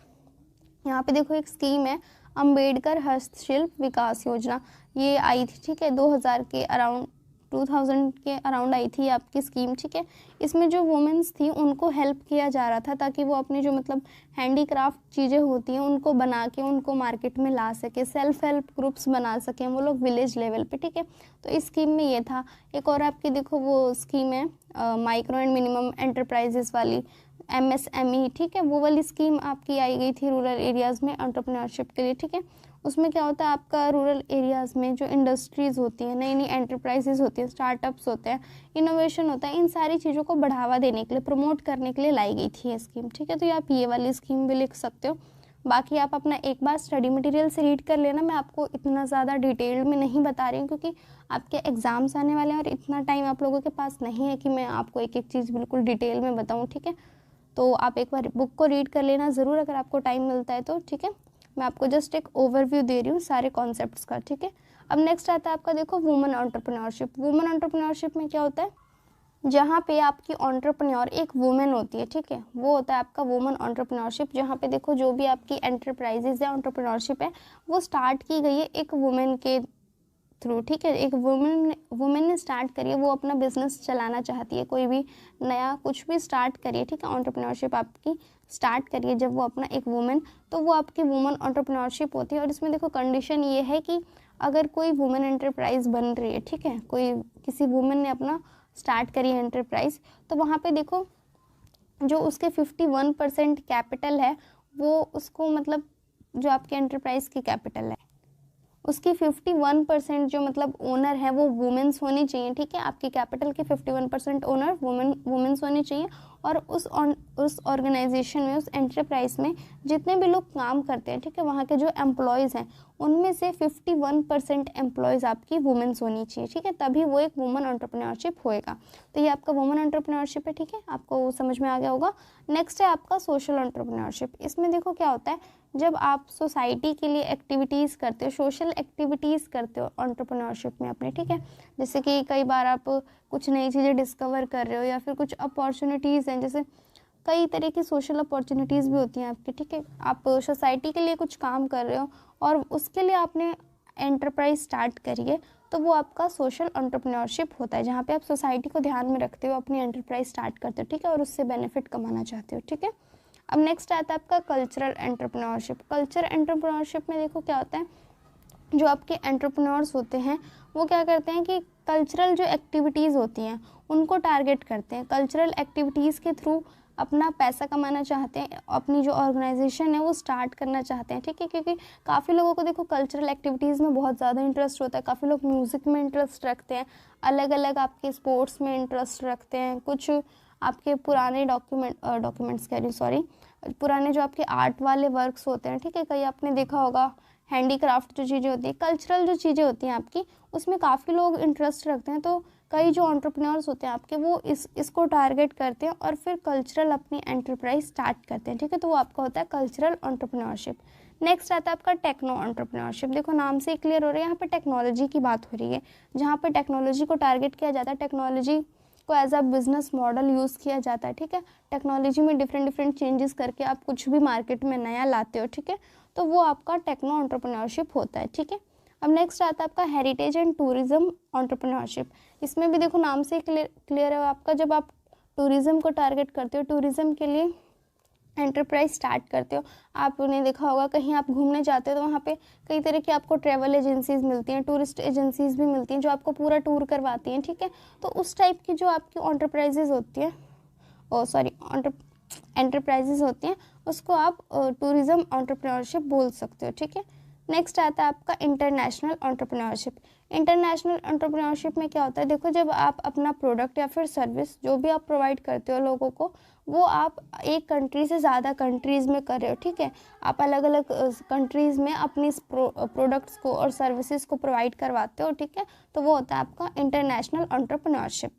Speaker 1: यहाँ पे देखो एक स्कीम है अंबेडकर हस्तशिल्प विकास योजना, ये आई थी, ठीक है, 2000 के अराउंड 2000 के अराउंड आई थी आपकी स्कीम, ठीक है। इसमें जो वुमेन्स थी उनको हेल्प किया जा रहा था ताकि वो अपनी जो मतलब हैंडीक्राफ्ट चीज़ें होती हैं उनको बना के उनको मार्केट में ला सके, सेल्फ हेल्प ग्रुप्स बना सकें वो लोग विलेज लेवल पे, ठीक है। तो इस स्कीम में ये था। एक और आपकी देखो वो स्कीम है माइक्रो एंड मिनिमम एंटरप्राइजेस वाली, MSME, ठीक है, वो वाली स्कीम आपकी आई गई थी रूरल एरियाज़ में एंटरप्रेन्योरशिप के लिए, ठीक है। उसमें क्या होता है आपका रूरल एरियाज़ में जो इंडस्ट्रीज़ होती हैं, नई नई एंटरप्राइजेज़ होती हैं, स्टार्टअप्स होते हैं, इनोवेशन होता है, इन सारी चीज़ों को बढ़ावा देने के लिए, प्रमोट करने के लिए लाई गई थी ये स्कीम, ठीक है। तो आप ये वाली स्कीम भी लिख सकते हो। बाकी आप अपना एक बार स्टडी मटेरियल से रीड कर लेना। मैं आपको इतना ज़्यादा डिटेल में नहीं बता रही हूँ क्योंकि आपके एग्ज़ाम्स आने वाले हैं और इतना टाइम आप लोगों के पास नहीं है कि मैं आपको एक एक चीज़ बिल्कुल डिटेल में बताऊँ, ठीक है। तो आप एक बार बुक को रीड कर लेना ज़रूर अगर आपको टाइम मिलता है तो, ठीक है। मैं आपको जस्ट एक ओवरव्यू दे रही हूँ सारे कॉन्सेप्ट्स का, ठीक है। अब नेक्स्ट आता है आपका, देखो, वुमेन एंटरप्रेन्योरशिप। वुमेन एंटरप्रेन्योरशिप में क्या होता है, जहाँ पे आपकी एंटरप्रेन्योर एक वुमेन होती है, ठीक है, वो होता है आपका वुमेन एंटरप्रेन्योरशिप। जहाँ पे देखो जो भी आपकी एंटरप्राइजेज या एंटरप्रेन्योरशिप है वो स्टार्ट की गई है एक वुमेन के थ्रू, ठीक है। एक वुमेन ने स्टार्ट करी है, वो अपना बिजनेस चलाना चाहती है, कोई भी नया कुछ भी स्टार्ट करिए, ठीक है। एंटरप्रेन्योरशिप आपकी स्टार्ट करिए जब वो अपना एक वुमेन, तो वो आपकी वुमेन एंटरप्रेन्योरशिप होती है। और इसमें देखो कंडीशन ये है कि अगर कोई वुमेन एंटरप्राइज बन रही है, ठीक है, कोई किसी वुमेन ने अपना स्टार्ट करी है एंटरप्राइज, तो वहाँ पे देखो जो उसके 51% कैपिटल है वो उसको, मतलब जो आपके एंटरप्राइज की कैपिटल है उसकी 51% जो मतलब ओनर है वो वुमेन्स होनी चाहिए, ठीक है। आपकी कैपिटल के 51% ओनर वुमेन्स होनी चाहिए। और उस ऑर्गेनाइजेशन में, उस एंटरप्राइज में जितने भी लोग काम करते हैं, ठीक है, वहाँ के जो एम्प्लॉयज़ हैं उनमें से 51% एम्प्लॉयज़ आपकी वुमेन्स होनी चाहिए, ठीक है, तभी वो एक वुमेन एंटरप्रेन्योरशिप होएगा। तो ये आपका वुमेन एंटरप्रेन्योरशिप है, ठीक है, आपको समझ में आ गया होगा। नेक्स्ट है आपका सोशल एंटरप्रेन्योरशिप। इसमें देखो क्या होता है, जब आप सोसाइटी के लिए एक्टिविटीज़ करते हो, सोशल एक्टिविटीज़ करते हो एंटरप्रेन्योरशिप में अपने, ठीक है, जैसे कि कई बार आप कुछ नई चीज़ें डिस्कवर कर रहे हो या फिर कुछ अपॉर्चुनिटीज़ हैं, जैसे कई तरह की सोशल अपॉर्चुनिटीज़ भी होती हैं आपकी, ठीक है। आप सोसाइटी के लिए कुछ काम कर रहे हो और उसके लिए आपने एंटरप्राइज स्टार्ट करी है, तो वो आपका सोशल एंटरप्रेन्योरशिप होता है, जहाँ पे आप सोसाइटी को ध्यान में रखते हो अपनी एंटरप्राइज स्टार्ट करते हो, ठीक है, और उससे बेनिफिट कमाना चाहते हो, ठीक है। अब नेक्स्ट आता है आपका कल्चरल एंटरप्रेन्योरशिप। कल्चरल एंटरप्रेन्योरशिप में देखो क्या होता है, जो आपके एंटरप्रेन्योर्स होते हैं वो क्या करते हैं कि कल्चरल जो एक्टिविटीज़ होती हैं उनको टारगेट करते हैं, कल्चरल एक्टिविटीज़ के थ्रू अपना पैसा कमाना चाहते हैं, अपनी जो ऑर्गेनाइजेशन है वो स्टार्ट करना चाहते हैं, ठीक है। क्योंकि काफ़ी लोगों को देखो कल्चरल एक्टिविटीज़ में बहुत ज़्यादा इंटरेस्ट होता है, काफ़ी लोग म्यूज़िक में इंटरेस्ट रखते हैं, अलग अलग आपके स्पोर्ट्स में इंटरेस्ट रखते हैं, कुछ आपके पुराने डॉक्यूमेंट्स कह रही हूँ, सॉरी, पुराने जो आपके आर्ट वाले वर्क्स होते हैं, ठीक है, कई आपने देखा होगा, हैंडीक्राफ्ट जो चीज़ें होती हैं, कल्चरल जो चीज़ें होती हैं आपकी, उसमें काफ़ी लोग इंटरेस्ट रखते हैं। तो कई जो एंटरप्रेन्योर्स होते हैं आपके वो इसको टारगेट करते हैं और फिर कल्चरल अपनी एंटरप्राइज स्टार्ट करते हैं, ठीक है। तो वो आपका होता है कल्चरल एंटरप्रेन्योरशिप। नेक्स्ट आता है आपका टेक्नो एंटरप्रेन्योरशिप। देखो नाम से ही क्लियर हो रहा है, यहाँ पे टेक्नोलॉजी की बात हो रही है, जहाँ पे टेक्नोलॉजी को टारगेट किया जाता है, टेक्नोलॉजी को as a business model use किया जाता है, ठीक है। टेक्नोलॉजी में डिफरेंट चेंजेस करके आप कुछ भी मार्केट में नया लाते हो, ठीक है, तो वो आपका टेक्नो एंटरप्रेन्योरशिप होता है, ठीक है। अब नेक्स्ट आता है आपका हेरिटेज एंड टूरिज्म एंटरप्रेन्योरशिप। इसमें भी देखो नाम से क्लियर है आपका, जब आप टूरिज्म को टारगेट करते हो, टूरिज्म के लिए एंटरप्राइज स्टार्ट करते हो, आपने देखा होगा कहीं आप घूमने जाते हो तो वहाँ पे कई तरह की आपको ट्रैवल एजेंसीज़ मिलती हैं, टूरिस्ट एजेंसीज़ भी मिलती हैं जो आपको पूरा टूर करवाती हैं, ठीक है। तो उस टाइप की जो आपकी एंटरप्राइजेज़ होती हैं, एंटरप्राइजेज़ होती हैं, उसको आप टूरिज्म एंटरप्रेन्योरशिप बोल सकते हो, ठीक है। नेक्स्ट आता है आपका इंटरनेशनल एंटरप्रेन्योरशिप। इंटरनेशनल एंटरप्रेन्योरशिप में क्या होता है, देखो जब आप अपना प्रोडक्ट या फिर सर्विस जो भी आप प्रोवाइड करते हो लोगों को, वो आप एक कंट्री से ज़्यादा कंट्रीज़ में कर रहे हो, ठीक है, आप अलग अलग कंट्रीज़ में अपनी प्रोडक्ट्स को और सर्विसेज को प्रोवाइड करवाते हो, ठीक है, तो वो होता है आपका इंटरनेशनल एंटरप्रेन्योरशिप।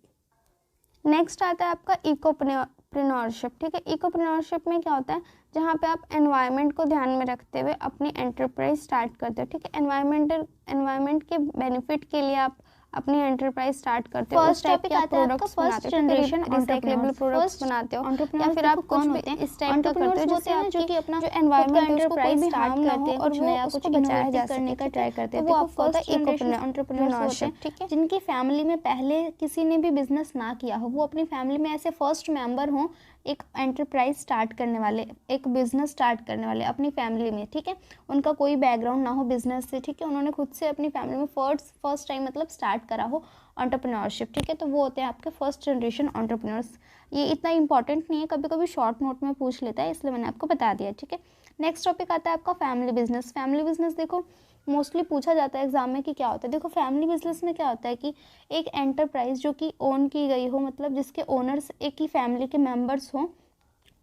Speaker 1: नेक्स्ट आता है आपका इकोप्रेन्योरशिप, ठीक है। इकोप्रेन्योरशिप में क्या होता है, जहाँ पे आप एनवायरनमेंट को ध्यान में रखते हुए अपनी एंटरप्राइज स्टार्ट करते हो, ठीक है। एनवायरनमेंट के बेनिफिट के लिए आप अपनी एंटरप्राइज स्टार्ट करते हो,
Speaker 2: फर्स्ट टॉपिक आता है आपका फर्स्ट जनरेशन
Speaker 1: रिसाइक्लेबल प्रोडक्ट्स बनाते हो,
Speaker 2: या फिर आप कुछ भी इस टाइप का करते हो जिससे आप जो कि अपना जो एनवायरनमेंट एंटरप्राइज स्टार्ट करते हैं, कुछ नया कुछ बचाया जा करने का ट्राई करते हैं, वो आपको फर्स्ट जनरेशन एंटरप्रेन्योरशिप, ठीक है, जिनकी फैमिली में पहले किसी ने भी बिजनेस ना किया हो, वो अपनी फैमिली में ऐसे फर्स्ट मेंबर हों एक एंटरप्राइज स्टार्ट करने वाले, एक बिजनेस स्टार्ट करने वाले अपनी फैमिली में, ठीक है, उनका कोई बैकग्राउंड ना हो बिजनेस से, ठीक है, उन्होंने खुद से अपनी फैमिली में फर्स्ट टाइम मतलब स्टार्ट करा हो एंटरप्रेन्योरशिप, ठीक है, तो वो होते हैं आपके फर्स्ट जनरेशन एंटरप्रेन्योर्स। ये इतना इंपॉर्टेंट नहीं है, कभी कभी शॉर्ट नोट में पूछ लेता है, इसलिए मैंने आपको बता दिया, ठीक है। नेक्स्ट टॉपिक आता है आपका फैमिली बिजनेस। फैमिली बिजनेस देखो मोस्टली पूछा जाता है एग्जाम में कि क्या होता है। देखो फैमिली बिजनेस में क्या होता है कि एक एंटरप्राइज जो कि ओन की गई हो, मतलब जिसके ओनर्स एक ही फैमिली के मेंबर्स हों,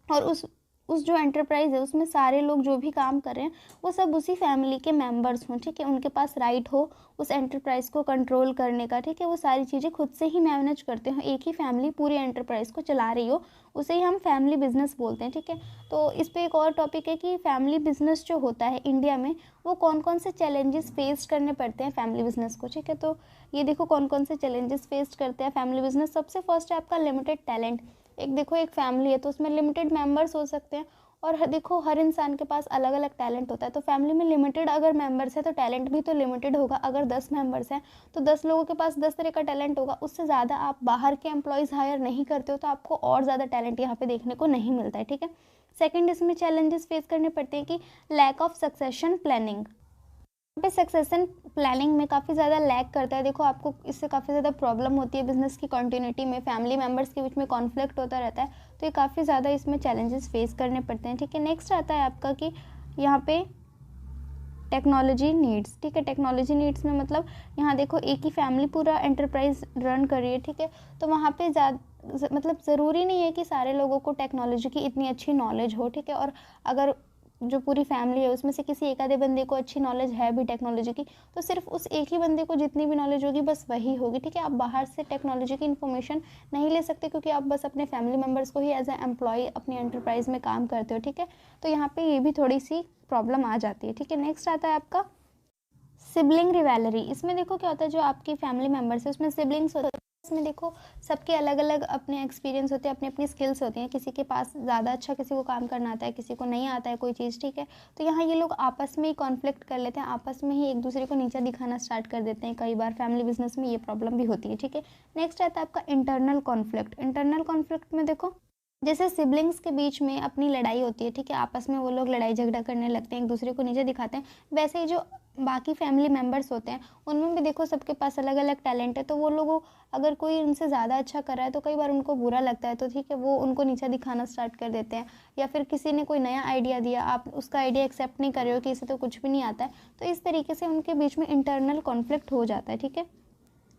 Speaker 2: और उस जो एंटरप्राइज है उसमें सारे लोग जो भी काम कर रहे हैं वो सब उसी फैमिली के मेंबर्स हों, ठीक है, उनके पास राइट हो उस एंटरप्राइज को कंट्रोल करने का, ठीक है, वो सारी चीज़ें खुद से ही मैनेज करते हो, एक ही फैमिली पूरी एंटरप्राइज को चला रही हो, उसे ही हम फैमिली बिजनेस बोलते हैं, ठीक है। तो इस पर एक और टॉपिक है कि फैमिली बिजनेस जो होता है इंडिया में वो कौन कौन से चैलेंजेस फेस करने पड़ते हैं फैमिली बिजनेस को, ठीक है। तो ये देखो कौन कौन से चैलेंजेस फेस करते हैं फैमिली बिजनेस। सबसे फर्स्ट है आपका लिमिटेड टैलेंट। एक देखो एक फैमिली है तो उसमें लिमिटेड मेंबर्स हो सकते हैं, और देखो हर इंसान के पास अलग अलग टैलेंट होता है, तो फैमिली में लिमिटेड अगर मेंबर्स है तो टैलेंट भी तो लिमिटेड होगा। अगर 10 मेंबर्स हैं तो 10 लोगों के पास 10 तरह का टैलेंट होगा, उससे ज़्यादा आप बाहर के एम्प्लॉयज़ हायर नहीं करते हो, तो आपको और ज़्यादा टैलेंट यहाँ पे देखने को नहीं मिलता है, ठीक है। सेकेंड इसमें चैलेंजेस फेस करने पड़ते हैं कि लैक ऑफ सक्सेशन प्लानिंग। पे सक्सेशन प्लानिंग में काफ़ी ज़्यादा लैग करता है। देखो आपको इससे काफ़ी ज़्यादा प्रॉब्लम होती है बिजनेस की कंटिन्यूटी में, फैमिली मेम्बर्स के बीच में कॉन्फ्लिक्ट होता रहता है, तो ये काफ़ी ज़्यादा इसमें चैलेंजेस फेस करने पड़ते हैं, ठीक है। नेक्स्ट आता है आपका कि यहाँ पे टेक्नोलॉजी नीड्स, ठीक है। टेक्नोलॉजी नीड्स में मतलब यहाँ देखो एक ही फैमिली पूरा एंटरप्राइज रन कर रही है, ठीक है, तो वहाँ पे मतलब ज़रूरी नहीं है कि सारे लोगों को टेक्नोलॉजी की इतनी अच्छी नॉलेज हो, ठीक है, और अगर जो पूरी फैमिली है उसमें से किसी एक आधे बंदे को अच्छी नॉलेज है भी टेक्नोलॉजी की, तो सिर्फ उस एक ही बंदे को जितनी भी नॉलेज होगी बस वही होगी, ठीक है। आप बाहर से टेक्नोलॉजी की इन्फॉर्मेशन नहीं ले सकते क्योंकि आप बस अपने फैमिली मेम्बर्स को ही एज ए एम्प्लॉय अपनी एंटरप्राइज में काम करते हो, ठीक है, तो यहाँ पे ये भी थोड़ी सी प्रॉब्लम आ जाती है, ठीक है। नेक्स्ट आता है आपका सिबलिंग रिवैलरी। इसमें देखो क्या होता है, जो आपकी फैमिली मेम्बर्स है उसमें सिबलिंग्स होते हैं, इसमें देखो सबके अलग अलग अपने एक्सपीरियंस होते हैं, अपनी अपनी स्किल्स होती हैं, किसी के पास ज़्यादा अच्छा किसी को काम करना आता है, किसी को नहीं आता है कोई चीज़, ठीक है, तो यहाँ ये लोग आपस में ही कॉन्फ्लिक्ट कर लेते हैं, आपस में ही एक दूसरे को नीचा दिखाना स्टार्ट कर देते हैं, कई बार फैमिली बिजनेस में ये प्रॉब्लम भी होती है, ठीक है। नेक्स्ट आता है आपका इंटरनल कॉन्फ्लिक्ट। इंटरनल कॉन्फ्लिक्ट में देखो जैसे सिबलिंग्स के बीच में अपनी लड़ाई होती है, ठीक है, आपस में वो लोग लड़ाई झगड़ा करने लगते हैं, एक दूसरे को नीचे दिखाते हैं, वैसे ही जो बाकी फैमिली मेम्बर्स होते हैं उनमें भी देखो सबके पास अलग अलग टैलेंट है, तो वो लोगों अगर कोई उनसे ज़्यादा अच्छा कर रहा है तो कई बार उनको बुरा लगता है, तो ठीक है वो उनको नीचा दिखाना स्टार्ट कर देते हैं, या फिर किसी ने कोई नया आइडिया दिया आप उसका आइडिया एक्सेप्ट नहीं कर रहे हो कि इसे तो कुछ भी नहीं आता है, तो इस तरीके से उनके बीच में इंटरनल कॉन्फ्लिक्ट हो जाता है, ठीक है।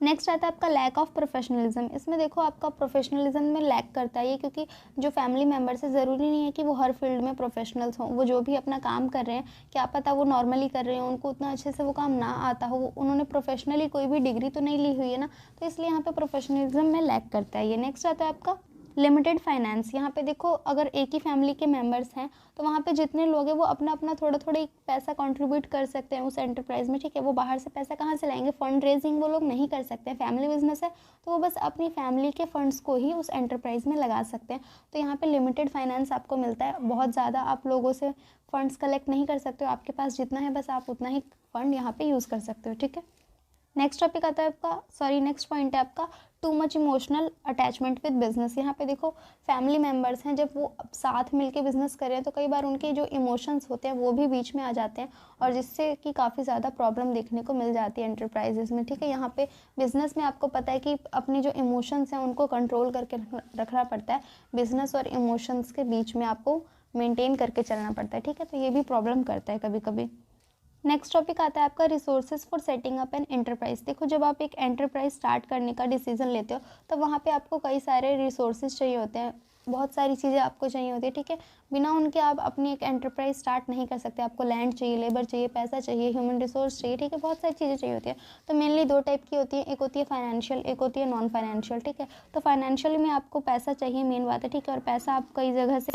Speaker 2: नेक्स्ट आता है आपका लैक ऑफ प्रोफेशनलिज्म। इसमें देखो आपका प्रोफेशनलिज्म में लैक करता है ये, क्योंकि जो फैमिली मेम्बर्स है ज़रूरी नहीं है कि वो हर फील्ड में प्रोफेशनल्स हों, वो जो भी अपना काम कर रहे हैं क्या पता वो नॉर्मली कर रहे हैं, उनको उतना अच्छे से वो काम ना आता हो, उन्होंने प्रोफेशनली कोई भी डिग्री तो नहीं ली हुई है ना, तो इसलिए यहाँ पे प्रोफेशनलिज्म में लैक करता है ये। नेक्स्ट आता है आपका लिमिटेड फाइनेंस। यहाँ पे देखो अगर एक ही फैमिली के मेंबर्स हैं तो वहाँ पे जितने लोग हैं वो अपना अपना थोड़ा थोड़ा पैसा कंट्रीब्यूट कर सकते हैं उस एंटरप्राइज में, ठीक है, वो बाहर से पैसा कहाँ से लाएंगे, फंड रेजिंग वो लोग नहीं कर सकते हैं, फैमिली बिजनेस है तो वो बस अपनी फैमिली के फंड्स को ही उस एंटरप्राइज में लगा सकते हैं, तो यहाँ पे लिमिटेड फाइनेंस आपको मिलता है, बहुत ज़्यादा आप लोगों से फंड्स कलेक्ट नहीं कर सकते हो, आपके पास जितना है बस आप उतना ही फंड यहाँ पे यूज़ कर सकते हो, ठीक है। नेक्स्ट टॉपिक आता है आपका नेक्स्ट पॉइंट है आपका too much emotional attachment with business. यहाँ पे देखो फैमिली मेम्बर्स हैं जब वो साथ मिलके बिजनेस कर रहे हैं तो कई बार उनके जो इमोशंस होते हैं वो भी बीच में आ जाते हैं, और जिससे कि काफ़ी ज़्यादा प्रॉब्लम देखने को मिल जाती है एंटरप्राइजेस में, ठीक है। यहाँ पे बिजनेस में आपको पता है कि अपने जो इमोशंस हैं उनको कंट्रोल करके रखना पड़ता है, बिजनेस और इमोशंस के बीच में आपको मेनटेन करके चलना पड़ता है, ठीक है, तो ये भी प्रॉब्लम करता है कभी कभी। नेक्स्ट टॉपिक आता है आपका resources for setting up an enterprise. देखो जब आप एक एंटरप्राइज स्टार्ट करने का डिसीजन लेते हो तो वहाँ पे आपको कई सारे रिसोर्सेज चाहिए होते हैं, बहुत सारी चीज़ें आपको चाहिए होती है, ठीक है, बिना उनके आप अपनी एक एंटरप्राइज स्टार्ट नहीं कर सकते, आपको लैंड चाहिए, लेबर चाहिए, पैसा चाहिए, ह्यूमन रिसोर्स चाहिए, ठीक है, बहुत सारी चीज़ें चाहिए होती है। तो मेनली दो टाइप की होती है, एक होती है फाइनेंशियल, एक होती है नॉन फाइनेंशियल, ठीक है। तो फाइनेंशियल में आपको पैसा चाहिए, मेन बात है, ठीक है, और पैसा आप कई जगह से,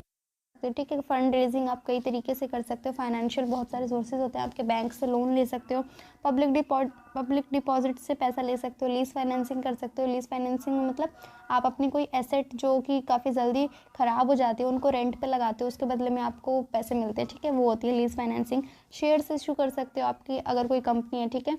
Speaker 2: ठीक है, फंड रेजिंग आप कई तरीके से कर सकते हो, फाइनेंशियल बहुत सारे सोर्सेज होते हैं, आपके बैंक से लोन ले सकते हो, पब्लिक डिपॉजिट से पैसा ले सकते हो, लीज फाइनेंसिंग कर सकते हो। लीज फाइनेंसिंग में मतलब आप अपनी कोई एसेट जो कि काफ़ी जल्दी ख़राब हो जाती है उनको रेंट पे लगाते हो, उसके बदले में आपको पैसे मिलते हैं, ठीक है, वो होती है लीज फाइनेंसिंग। शेयर्स इशू कर सकते हो आपकी अगर कोई कंपनी है, ठीक है,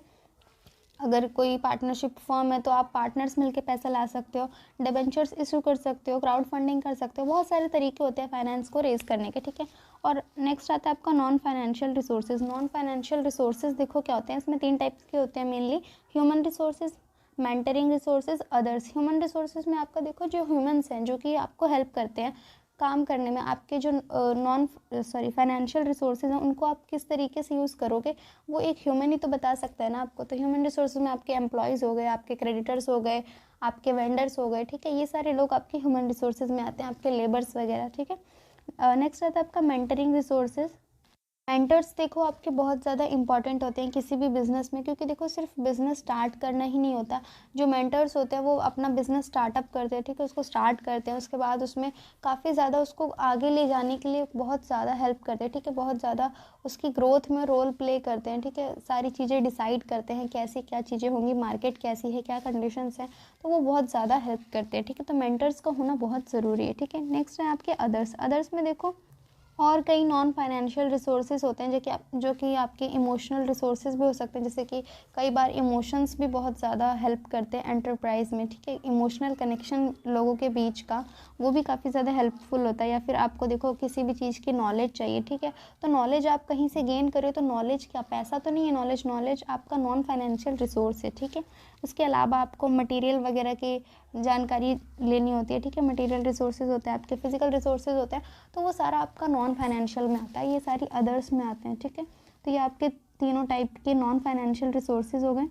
Speaker 2: अगर कोई पार्टनरशिप फर्म है तो आप पार्टनर्स मिलके पैसा ला सकते हो, डिबेंचर्स इशू कर सकते हो, क्राउड फंडिंग कर सकते हो, बहुत सारे तरीके होते हैं फाइनेंस को रेज करने के, ठीक है। और नेक्स्ट आता है आपका non financial resources. Non financial resources देखो क्या होते हैं, इसमें 3 टाइप्स के होते हैं mainly, human resources, mentoring resources, others. Human resources में आपका देखो जो ह्यूमंस हैं जो कि आपको हेल्प करते हैं काम करने में, आपके जो फाइनेंशियल रिसोर्सेज हैं उनको आप किस तरीके से यूज़ करोगे वो एक ह्यूमन ही तो बता सकता है ना आपको। तो ह्यूमन रिसोर्सेज में आपके एम्प्लॉयज़ हो गए, आपके क्रेडिटर्स हो गए, आपके वेंडर्स हो गए, ठीक है, ये सारे लोग आपके ह्यूमन रिसोर्सेज में आते हैं, आपके लेबर्स वगैरह, ठीक है। नेक्स्ट आता है आपका मेंटरिंग रिसोर्सेज। मेंटर्स देखो आपके बहुत ज़्यादा इंपॉर्टेंट होते हैं किसी भी बिज़नेस में, क्योंकि देखो सिर्फ बिज़नेस स्टार्ट करना ही नहीं होता। जो मेंटर्स होते हैं वो अपना बिज़नेस स्टार्टअप करते हैं, ठीक है, उसको स्टार्ट करते हैं, उसके बाद उसमें काफ़ी ज़्यादा उसको आगे ले जाने के लिए बहुत ज़्यादा हेल्प करते हैं, ठीक है, बहुत ज़्यादा उसकी ग्रोथ में रोल प्ले करते हैं, ठीक है, सारी चीज़ें डिसाइड करते हैं कैसे क्या चीज़ें होंगी, मार्केट कैसी है, क्या कंडीशंस हैं, तो वो बहुत ज़्यादा हेल्प करते हैं, ठीक है। तो मेंटर्स का होना बहुत ज़रूरी है, ठीक है। नेक्स्ट है आपके अदर्स। अदर्स में देखो और कई नॉन फाइनेंशियल रिसोर्सेज होते हैं जो कि आपके इमोशनल रिसोर्सेज भी हो सकते हैं, जैसे कि कई बार इमोशंस भी बहुत ज़्यादा हेल्प करते हैं एंटरप्राइज में, ठीक है। इमोशनल कनेक्शन लोगों के बीच का वो भी काफ़ी ज़्यादा हेल्पफुल होता है। या फिर आपको देखो किसी भी चीज़ की नॉलेज चाहिए, ठीक है, तो नॉलेज आप कहीं से गेन करें तो नॉलेज क्या, पैसा तो नहीं है, नॉलेज आपका नॉन फाइनेंशियल रिसोर्स है, ठीक है। उसके अलावा आपको मटेरियल वगैरह की जानकारी लेनी होती है, ठीक है, मटेरियल रिसोर्सेज होते हैं, आपके फिजिकल रिसोर्सेज होते हैं, तो वो सारा आपका नॉन फाइनेंशियल में आता है, ये सारी अदर्स में आते हैं, ठीक है। तो ये आपके तीनों टाइप के नॉन फाइनेंशियल रिसोर्सेज हो गए।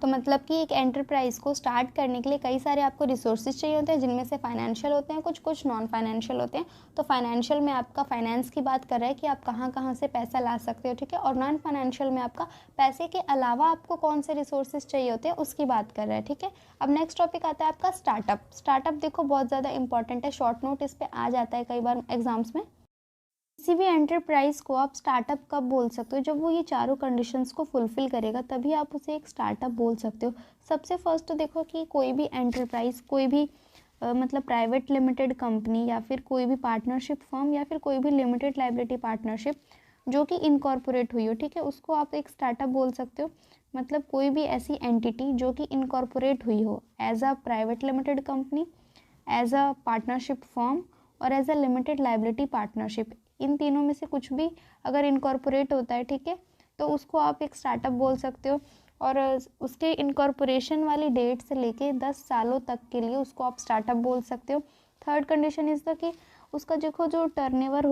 Speaker 2: तो मतलब कि एक एंटरप्राइज को स्टार्ट करने के लिए कई सारे आपको रिसोर्सेज चाहिए होते हैं, जिनमें से फाइनेंशियल होते हैं, कुछ नॉन फाइनेंशियल होते हैं। तो फाइनेंशियल में आपका फाइनेंस की बात कर रहा है कि आप कहाँ कहाँ से पैसा ला सकते हो, ठीक है, और नॉन फाइनेंशियल में आपका पैसे के अलावा आपको कौन से रिसोर्सेज चाहिए होते हैं उसकी बात कर रहा है, ठीक है। अब नेक्स्ट टॉपिक आता है आपका स्टार्टअप। स्टार्टअप देखो बहुत ज़्यादा इंपॉर्टेंट है, शॉर्ट नोट इस पर आ जाता है कई बार एग्जाम्स में। किसी भी एंटरप्राइज को आप स्टार्टअप कब बोल सकते हो, जब वो ये चारों कंडीशंस को फुलफिल करेगा तभी आप उसे एक स्टार्टअप बोल सकते हो। सबसे फर्स्ट तो देखो कि कोई भी एंटरप्राइज, कोई भी मतलब प्राइवेट लिमिटेड कंपनी या फिर कोई भी पार्टनरशिप फर्म या फिर कोई भी लिमिटेड लायबिलिटी पार्टनरशिप जो कि इनकॉर्पोरेट हुई हो, ठीक है, उसको आप एक स्टार्टअप बोल सकते हो। मतलब कोई भी ऐसी एंटिटी जो कि इनकॉर्पोरेट हुई हो as a private limited company, as a partnership firm और as a limited liability partnership, इन तीनों में से कुछ भी अगर इनकॉर्पोरेट होता है, ठीक है, तो उसको आप एक स्टार्टअप बोल सकते हो। और उसके इनकॉर्पोरेशन वाली डेट से लेके 10 सालों तक के लिए उसको आप स्टार्टअप बोल सकते हो। थर्ड कंडीशन इज़ द कि उसका देखो जो टर्नओवर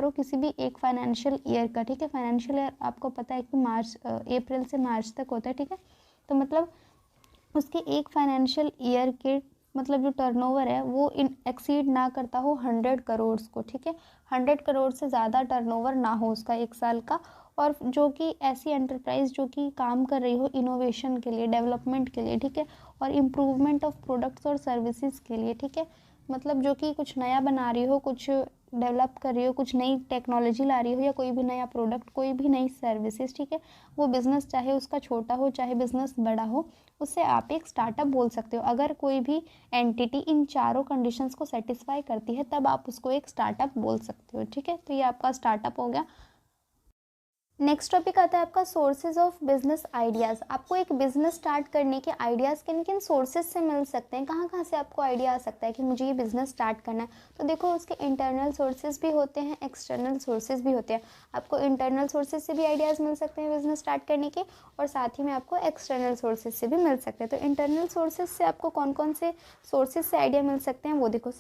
Speaker 2: हो किसी भी एक फाइनेंशियल ईयर का, ठीक है। फाइनेंशियल ईयर आपको पता है कि अप्रैल से मार्च तक होता है, ठीक है। तो मतलब उसके एक फाइनेंशियल ईयर के मतलब जो टर्नओवर है वो एक्सीड ना करता हो 100 करोड़ को, ठीक है, 100 करोड़ से ज़्यादा टर्नओवर ना हो उसका एक साल का। और जो कि ऐसी एंटरप्राइज जो कि काम कर रही हो इनोवेशन के लिए, डेवलपमेंट के लिए, ठीक है, और इम्प्रूवमेंट ऑफ प्रोडक्ट्स और सर्विसेज के लिए, ठीक है, मतलब जो कि कुछ नया बना रही हो, कुछ डेवलप कर रही हो, कुछ नई टेक्नोलॉजी ला रही हो या कोई भी नया प्रोडक्ट, कोई भी नई सर्विसेज, ठीक है, वो बिज़नेस चाहे उसका छोटा हो चाहे बिज़नेस बड़ा हो, उससे आप एक स्टार्टअप बोल सकते हो। अगर कोई भी एंटिटी इन चारों कंडीशंस को सेटिस्फाई करती है तब आप उसको एक स्टार्टअप बोल सकते हो, ठीक है। तो ये आपका स्टार्टअप हो गया। नेक्स्ट टॉपिक आता है आपका सोर्सेज ऑफ बिजनेस आइडियाज़। आपको एक बिजनेस स्टार्ट करने के आइडियाज़ किन किन सोर्सेज से मिल सकते हैं, कहाँ कहाँ से आपको आइडिया आ सकता है कि मुझे ये बिज़नेस स्टार्ट करना है। तो देखो उसके इंटरनल सोर्सेज भी होते हैं, एक्सटर्नल सोर्सेज भी होते हैं। आपको इंटरनल सोर्सेज से भी आइडियाज़ मिल सकते हैं बिज़नेस स्टार्ट करने के, और साथ ही में आपको एक्सटर्नल सोर्सेज से भी मिल सकते हैं। तो इंटरनल सोर्सेज से आपको कौन कौन से सोर्सेज से आइडिया मिल सकते हैं वो देखो।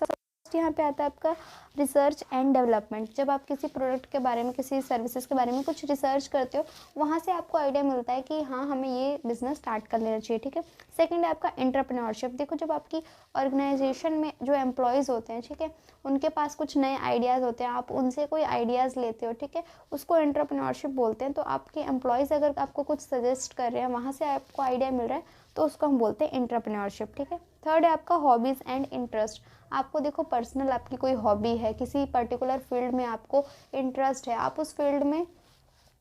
Speaker 2: यहाँ पे आता है आपका रिसर्च एंड डेवलपमेंट। जब आप किसी प्रोडक्ट के बारे में, किसी सर्विसेज के बारे में कुछ रिसर्च करते हो, वहाँ से आपको आइडिया मिलता है कि हाँ हमें ये बिजनेस स्टार्ट कर लेना चाहिए, ठीक है। सेकंड है आपका एंटरप्रेन्योरशिप। देखो जब आपकी ऑर्गेनाइजेशन में जो एम्प्लॉयज़ होते हैं, ठीक है, उनके पास कुछ नए आइडियाज़ होते हैं, आप उनसे कोई आइडियाज़ लेते हो, ठीक है, उसको एंटरप्रेन्योरशिप बोलते हैं। तो आपके एम्प्लॉयज़ अगर आपको कुछ सजेस्ट कर रहे हैं, वहाँ से आपको आइडिया मिल रहा है, तो उसको हम बोलते हैं एंटरप्रेन्योरशिप, ठीक है। थर्ड है आपका हॉबीज़ एंड इंटरेस्ट। आपको देखो पर्सनल आपकी कोई हॉबी है, किसी पर्टिकुलर फील्ड में आपको इंटरेस्ट है, आप उस फील्ड में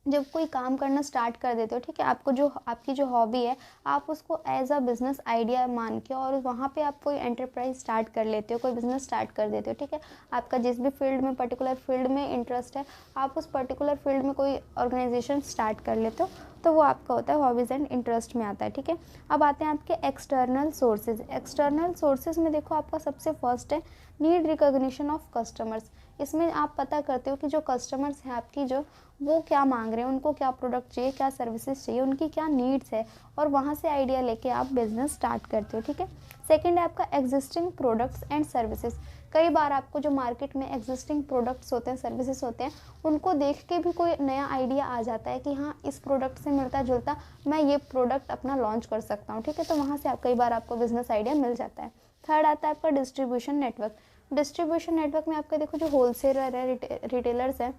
Speaker 2: जब कोई काम करना स्टार्ट कर देते हो, ठीक है, आपकी जो हॉबी है आप उसको एज अ बिज़नेस आइडिया मान के और वहाँ पे आप कोई एंटरप्राइज स्टार्ट कर लेते हो, कोई बिज़नेस स्टार्ट कर देते हो, ठीक है। आपका जिस भी फील्ड में पर्टिकुलर फील्ड में इंटरेस्ट है, आप उस पर्टिकुलर फील्ड में कोई ऑर्गेनाइजेशन स्टार्ट कर लेते हो, तो वो आपका होता है हॉबीज़ एंड इंटरेस्ट में आता है, ठीक है। अब आते हैं आपके एक्सटर्नल सोर्सेज। एक्सटर्नल सोर्सेज में देखो आपका सबसे फर्स्ट है नीड रिकॉग्निशन ऑफ कस्टमर्स। इसमें आप पता करते हो कि जो कस्टमर्स हैं आपकी, जो वो क्या मांग रहे हैं, उनको क्या प्रोडक्ट चाहिए, क्या सर्विसेज चाहिए, उनकी क्या नीड्स है, और वहाँ से आइडिया लेके आप बिजनेस स्टार्ट करते हो, ठीक है। सेकंड है आपका एग्जिस्टिंग प्रोडक्ट्स एंड सर्विसेज। कई बार आपको जो मार्केट में एग्जिस्टिंग प्रोडक्ट्स होते हैं, सर्विसेज होते हैं, उनको देख के भी कोई नया आइडिया आ जाता है कि हाँ इस प्रोडक्ट से मिलता जुलता मैं ये प्रोडक्ट अपना लॉन्च कर सकता हूँ, ठीक है। तो वहाँ से कई बार आपको बिजनेस आइडिया मिल जाता है। थर्ड आता है आपका डिस्ट्रीब्यूशन नेटवर्क। डिस्ट्रीब्यूशन नेटवर्क में आपका देखो जो होलसेलर है, रिटेलर्स है,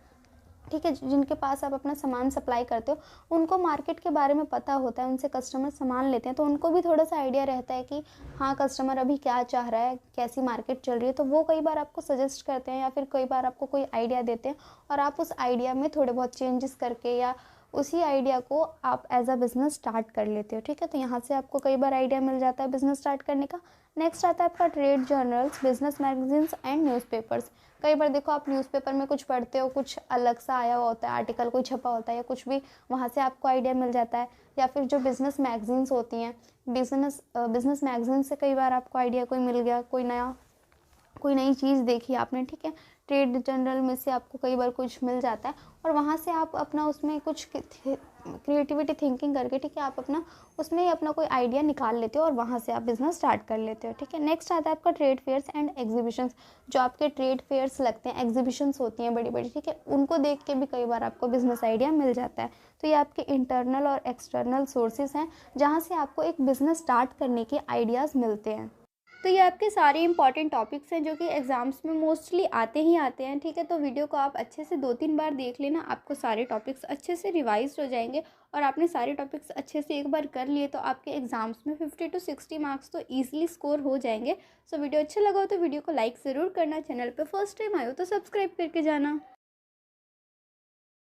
Speaker 2: ठीक है, जिनके पास आप अपना सामान सप्लाई करते हो, उनको मार्केट के बारे में पता होता है, उनसे कस्टमर सामान लेते हैं, तो उनको भी थोड़ा सा आइडिया रहता है कि हाँ कस्टमर अभी क्या चाह रहा है, कैसी मार्केट चल रही है, तो वो कई बार आपको सजेस्ट करते हैं या फिर कई बार आपको कोई आइडिया देते हैं और आप उस आइडिया में थोड़े बहुत चेंजेस करके या उसी आइडिया को आप एज अ बिज़नेस स्टार्ट कर लेते हो, ठीक है। तो यहाँ से आपको कई बार आइडिया मिल जाता है बिज़नेस स्टार्ट करने का। नेक्स्ट आता है आपका trade journals, business magazines and newspapers. कई बार देखो आप न्यूज़पेपर में कुछ पढ़ते हो, कुछ अलग सा आया हुआ होता है, आर्टिकल कोई छपा होता है या कुछ भी, वहाँ से आपको आइडिया मिल जाता है। या फिर जो बिज़नेस मैगजीन्स होती हैं, बिज़नेस मैगजीन से कई बार आपको आइडिया कोई मिल गया, कोई नई चीज़ देखी आपने, ठीक है। ट्रेड जर्नल में से आपको कई बार कुछ मिल जाता है और वहाँ से आप अपना उसमें कुछ क्रिएटिविटी थिंकिंग करके, ठीक है, आप अपना उसमें ही अपना कोई आइडिया निकाल लेते हो और वहाँ से आप बिज़नेस स्टार्ट कर लेते हो, ठीक है। नेक्स्ट आता है आपका ट्रेड फेयर्स एंड एग्जीबिशंस। जो आपके ट्रेड फेयर्स लगते हैं, एग्जीबिशंस होती हैं बड़ी बड़ी, ठीक है, उनको देख के भी कई बार आपको बिज़नेस आइडिया मिल जाता है। तो ये आपके इंटरनल और एक्सटर्नल सोर्सेज हैं जहाँ से आपको एक बिज़नेस स्टार्ट करने के आइडियाज़ मिलते हैं।
Speaker 1: तो ये आपके सारे इंपॉर्टेंट टॉपिक्स हैं जो कि एग्ज़ाम्स में मोस्टली आते ही आते हैं, ठीक है। तो वीडियो को आप अच्छे से 2-3 बार देख लेना, आपको सारे टॉपिक्स अच्छे से रिवाइज हो जाएंगे और आपने सारे टॉपिक्स अच्छे से एक बार कर लिए तो आपके एग्ज़ाम्स में 50 to 60 मार्क्स तो ईजिली स्कोर हो जाएंगे। सो वीडियो अच्छा लगा हो तो वीडियो को लाइक ज़रूर करना, चैनल पर फर्स्ट टाइम आए हो तो सब्सक्राइब करके जाना।